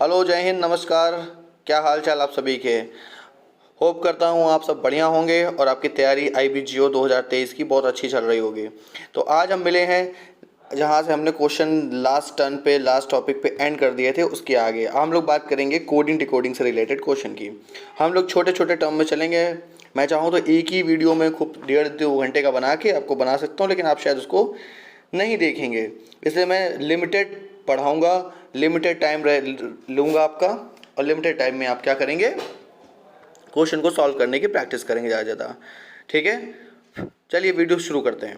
Hello, जय हिंद, नमस्कार। क्या हाल चाल आप सभी के। होप करता हूँ आप सब बढ़िया होंगे और आपकी तैयारी IBGO 2023 की बहुत अच्छी चल रही होगी। तो आज हम मिले हैं जहाँ से हमने क्वेश्चन लास्ट टर्न पे लास्ट टॉपिक पे एंड कर दिए थे, उसके आगे हम लोग बात करेंगे कोडिंग डिकोडिंग से रिलेटेड क्वेश्चन की। हम लोग छोटे छोटे टर्म में चलेंगे। मैं चाहूँ तो एक ही वीडियो में खूब 1.5-2 घंटे का बना के आपको बना सकता हूँ, लेकिन आप शायद उसको नहीं देखेंगे, इसलिए मैं लिमिटेड पढ़ाऊँगा, लिमिटेड टाइम लूँगा आपका, और लिमिटेड टाइम में आप क्या करेंगे, क्वेश्चन को सॉल्व करने की प्रैक्टिस करेंगे ज़्यादा ज़्यादा। ठीक है, चलिए वीडियो शुरू करते हैं।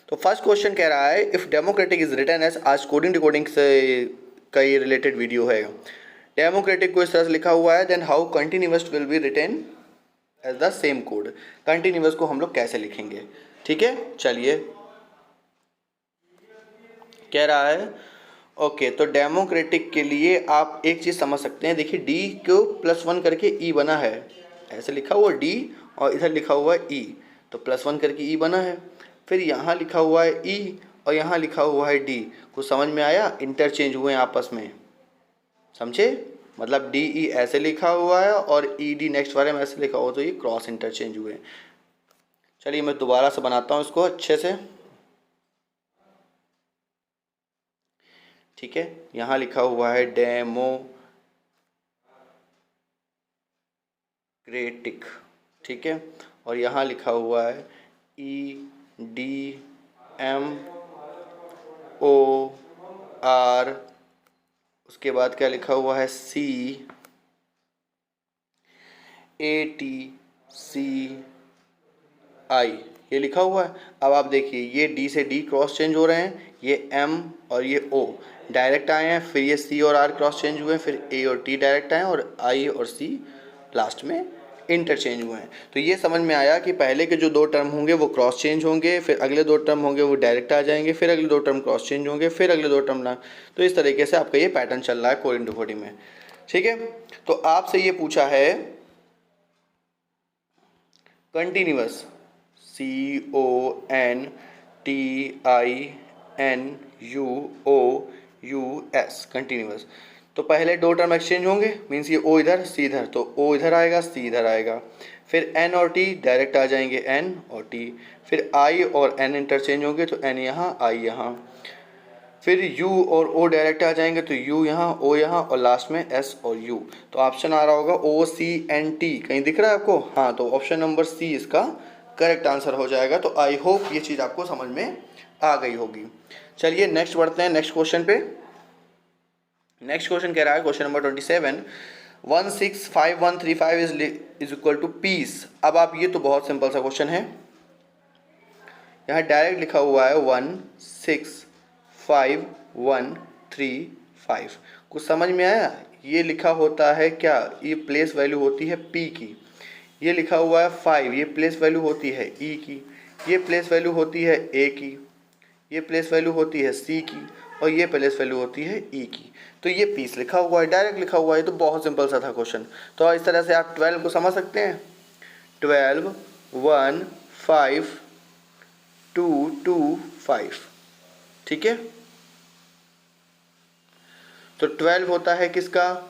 तो फर्स्ट क्वेश्चन कह रहा है, if democratic is written as, आज कोडिंग डिकोडिंग से का ये रिलेटेड वीडियो है। डेमोक्रेटिक को इस तरह से लिखा हुआ है, then how continuous will be written as the same code. Continuous को हम लोग कैसे लिखेंगे। ठीक है, चलिए कह रहा है ओके। तो डेमोक्रेटिक के लिए आप एक चीज़ समझ सकते हैं, देखिए डी को +1 करके ई बना है, ऐसे लिखा हुआ डी और इधर लिखा हुआ है ई, तो +1 करके ई बना है। फिर यहाँ लिखा हुआ है ई और यहाँ लिखा हुआ है डी। कुछ समझ में आया, इंटरचेंज हुए आपस में, समझे। मतलब डी ई ऐसे लिखा हुआ है और ई डी नेक्स्ट वाले में ऐसे लिखा हुआ, तो ये क्रॉस इंटरचेंज हुए। चलिए मैं दोबारा से बनाता हूँ इसको अच्छे से। ठीक है, यहाँ लिखा हुआ है डेमोक्रेटिक, ठीक है, और यहाँ लिखा हुआ है EDMOR, उसके बाद क्या लिखा हुआ है CATCI, ये लिखा हुआ है। अब आप देखिए ये डी से डी क्रॉस चेंज हो रहे हैं, ये M और ये O डायरेक्ट आए हैं, फिर ये C और R क्रॉस चेंज हुए हैं, फिर A और T डायरेक्ट आए हैं, और I और C लास्ट में इंटरचेंज हुए हैं। तो ये समझ में आया कि पहले के जो 2 टर्म होंगे वो क्रॉस चेंज होंगे, फिर अगले 2 टर्म होंगे वो डायरेक्ट आ जाएंगे, फिर अगले 2 टर्म क्रॉस चेंज होंगे, फिर अगले 2 टर्म ना। तो इस तरीके से आपका ये पैटर्न चल रहा है कोडिंग डिकोडिंग में। ठीक है, तो आपसे ये पूछा है कंटिन्यूअस, CONTINUOUS, कंटिन्यूअस। तो पहले 2 टर्म एक्सचेंज होंगे, मीन्स ये O इधर C इधर, तो O इधर आएगा C इधर आएगा, फिर N और T डायरेक्ट आ जाएंगे, N और T, फिर I और N इंटरचेंज होंगे, तो N यहाँ I यहाँ, फिर U और O डायरेक्ट आ जाएंगे, तो U यहाँ O यहाँ, और लास्ट में S और U। तो ऑप्शन आ रहा होगा OCNT, कहीं दिख रहा है आपको। हाँ, तो ऑप्शन नंबर C इसका करेक्ट आंसर हो जाएगा। तो आई होप ये चीज़ आपको समझ में आ गई होगी। चलिए नेक्स्ट बढ़ते हैं, नेक्स्ट क्वेश्चन पे। नेक्स्ट क्वेश्चन कह रहा है, question number 27, 165135 is equal to peace. अब आप ये तो बहुत सिंपल सा क्वेश्चन है, यहाँ डायरेक्ट लिखा हुआ है 165,135। कुछ समझ में आया। ये लिखा होता है क्या, ये प्लेस वैल्यू होती है P की, ये लिखा हुआ है 5, ये प्लेस वैल्यू होती है E की, ये प्लेस वैल्यू होती है A की, ये प्लेस वैल्यू होती है C की, और ये प्लेस वैल्यू होती है E की। तो ये पीस लिखा हुआ है, डायरेक्ट लिखा हुआ है। तो बहुत सिंपल सा था क्वेश्चन। तो इस तरह से आप 12 को समझ सकते हैं, 12 1 5 2 2 5। ठीक है, तो 12 होता है किसका,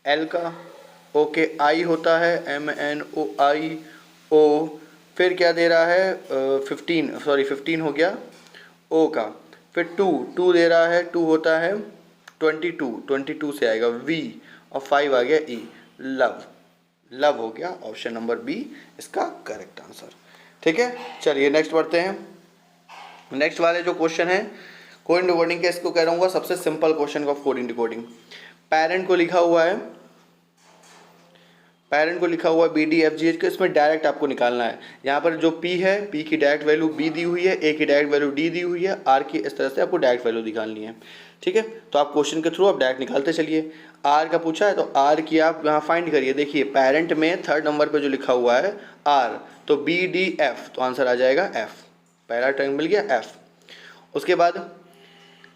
L का, ओके, I होता है MNOI O, फिर क्या दे रहा है 15 हो गया O का, फिर 2 दे रहा है, 2 होता है 22 से आएगा V, और 5 आ गया E, लव हो गया। ऑप्शन नंबर बी इसका करेक्ट आंसर। ठीक है, चलिए नेक्स्ट बढ़ते हैं। नेक्स्ट वाले जो क्वेश्चन है कोडिंग डिकोडिंग के, इसको कह रहूँगा सबसे simple question of coding decoding. Parent को लिखा हुआ है BDFGH को, इसमें डायरेक्ट आपको निकालना है। यहाँ पर जो P है, P की डायरेक्ट वैल्यू B दी हुई है, A की डायरेक्ट वैल्यू D दी हुई है, R की इस तरह से आपको डायरेक्ट वैल्यू निकालनी है। ठीक है, तो आप क्वेश्चन के थ्रू आप डायरेक्ट निकालते चलिए। R का पूछा है तो R की आप यहाँ फाइंड करिए। देखिए पेरेंट में 3rd नंबर पर जो लिखा हुआ है R, तो BDF, तो आंसर आ जाएगा F, पहला टर्म मिल गया F। उसके बाद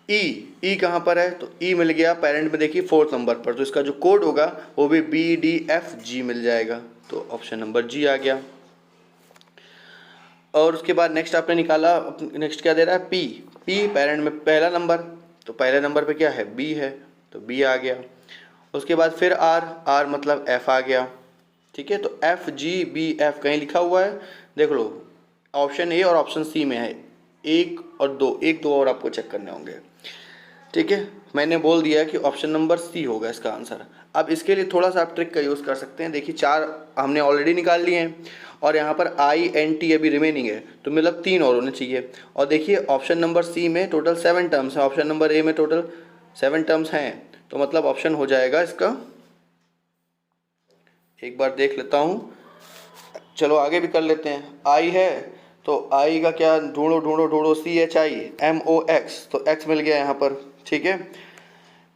ई कहाँ पर है, तो ई मिल गया पेरेंट में, देखिए 4th नंबर पर, तो इसका जो कोड होगा वो भी BDFG मिल जाएगा, तो ऑप्शन नंबर G आ गया। और उसके बाद नेक्स्ट आपने निकाला, नेक्स्ट क्या दे रहा है P पेरेंट में पहला नंबर, तो पहले नंबर पे क्या है B है, तो बी आ गया। उसके बाद फिर आर, आर मतलब एफ आ गया। ठीक है, तो एफ जी बी एफ कहीं लिखा हुआ है, देख लो ऑप्शन ए और ऑप्शन सी में है, एक और दो, एक दो और आपको चेक करने होंगे। ठीक है, मैंने बोल दिया कि ऑप्शन नंबर सी होगा इसका आंसर। अब इसके लिए थोड़ा सा आप ट्रिक का यूज़ कर सकते हैं। देखिए 4 हमने ऑलरेडी निकाल लिए हैं और यहाँ पर आई एन टी अभी रिमेनिंग है, तो मतलब 3 और होने चाहिए। और देखिए ऑप्शन नंबर सी में टोटल 7 टर्म्स हैं, ऑप्शन नंबर ए में टोटल 7 टर्म्स हैं, तो मतलब ऑप्शन हो जाएगा इसका, एक बार देख लेता हूँ, चलो आगे भी कर लेते हैं। आई है तो आई का क्या, ढूंढो ढूंढो ढूंढो, C H I M O X, तो एक्स मिल गया यहाँ पर। ठीक है,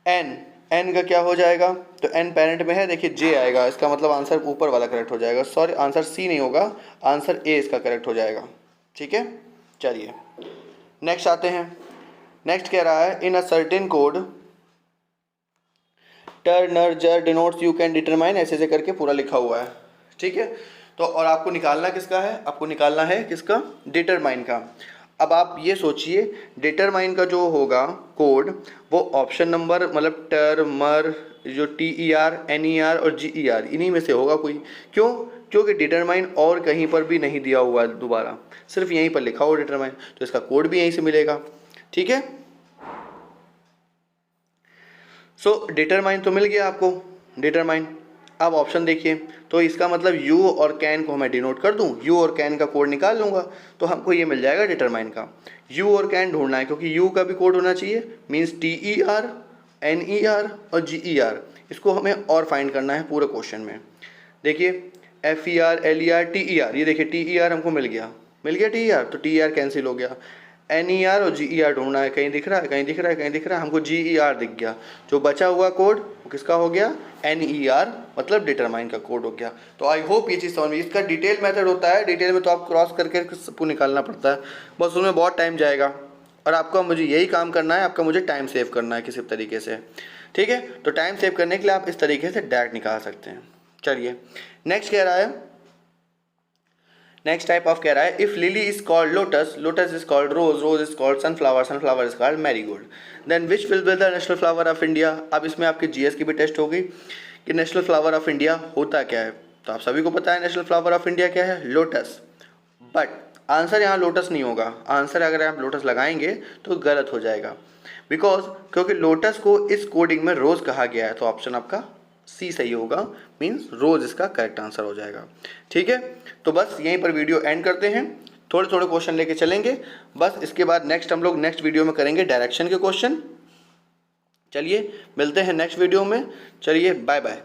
एन, एन का क्या हो जाएगा, तो एन पेरेंट में है, देखिए जे आएगा, इसका मतलब आंसर ऊपर वाला करेक्ट हो जाएगा। सॉरी, आंसर सी नहीं होगा, आंसर ए इसका करेक्ट हो जाएगा। ठीक है, चलिए नेक्स्ट आते हैं। नेक्स्ट कह रहा है इन अ सर्टेन कोड टर्नर जर डिनोट्स यू कैन डिटरमाइन, ऐसे ऐसे करके पूरा लिखा हुआ है। ठीक है, तो और आपको निकालना किसका है, आपको निकालना है किसका, डिटरमाइन का। अब आप ये सोचिए डिटरमाइन का जो होगा कोड, वो ऑप्शन नंबर मतलब टर मर जो T E R N E R और जी ई आर इन्हीं में से होगा कोई। क्यों, क्योंकि डिटरमाइन और कहीं पर भी नहीं दिया हुआ है दोबारा, सिर्फ यहीं पर लिखा हुआ डिटरमाइन, तो इसका कोड भी यहीं से मिलेगा। ठीक है, सो डिटरमाइन तो मिल गया आपको, डिटरमाइन। अब ऑप्शन देखिए, तो इसका मतलब यू और कैन को मैं डिनोट कर दूं, यू और कैन का कोड निकाल लूँगा, तो हमको ये मिल जाएगा डिटरमाइन का। यू और कैन ढूंढना है क्योंकि यू का भी कोड होना चाहिए, means T E R N E R और जी ई आर, इसको हमें और फाइंड करना है पूरे क्वेश्चन में। देखिए F E R L E R T E are, ये देखिए टी ई आर हमको मिल गया, मिल गया टी ई आर, तो टी ई आर कैंसिल हो गया। एन ई आर और जी ई आर ढूंढना है, कहीं दिख रहा है, कहीं दिख रहा है, कहीं दिख रहा है, हमको जी ई आर दिख गया, जो बचा हुआ कोड वो किसका हो गया, एन ई आर, मतलब डिटरमाइन का कोड हो गया। तो आई होप ये चीज़ समझ में, इसका डिटेल मेथड होता है, डिटेल में तो आप क्रॉस करके सबको निकालना पड़ता है, बस उसमें बहुत टाइम जाएगा और आपका मुझे यही काम करना है, आपका मुझे टाइम सेव करना है किसी तरीके से। ठीक है, तो टाइम सेव करने के लिए आप इस तरीके से डायरेक्ट निकाल सकते हैं। चलिए नेक्स्ट कह रहा है, नेक्स्ट टाइप ऑफ कह रहा है if lily is called lotus, lotus is called rose, rose is called sunflower, sunflower is called marigold, then which will be the national flower of India. अब इसमें आपकी जीएस की भी टेस्ट होगी कि नेशनल फ्लावर ऑफ इंडिया होता क्या है, तो आप सभी को पता है नेशनल फ्लावर ऑफ इंडिया क्या है, लोटस। बट आंसर यहाँ लोटस नहीं होगा, आंसर अगर आप लोटस लगाएंगे तो गलत हो जाएगा, बिकॉज क्योंकि लोटस को इस कोडिंग में रोज कहा गया है, तो ऑप्शन आपका सी सही होगा, मीन्स रोज इसका करेक्ट आंसर हो जाएगा। ठीक है, तो बस यहीं पर वीडियो एंड करते हैं, थोड़े थोड़े क्वेश्चन लेके चलेंगे बस, इसके बाद नेक्स्ट हम लोग नेक्स्ट वीडियो में करेंगे डायरेक्शन के क्वेश्चन। चलिए मिलते हैं नेक्स्ट वीडियो में, चलिए बाय बाय।